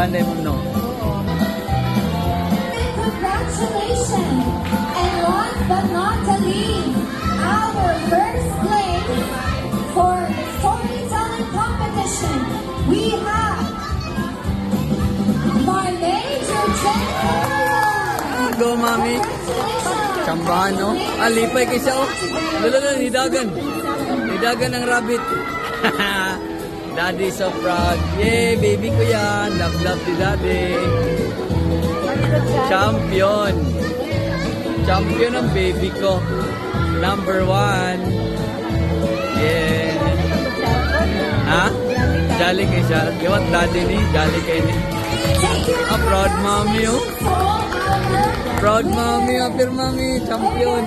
Panday mo, no? Congratulations! And last but not the least, our first place for the storytelling competition, we have Marlene Jurgena! Go, mami. Chambahan, no? Lipay kayo siya, oh. Lalo, hidagan. Hidagan ng rabbit. Daddy so proud. Yay, baby ko yan. Love, love si daddy. Champion. Champion ang baby ko. Number 1. Yeah. Ha? Jolly kayo siya. Iwat daddy ni. Jolly kayo ni. Proud mommy, oh. Proud mommy, apir mommy. Champion.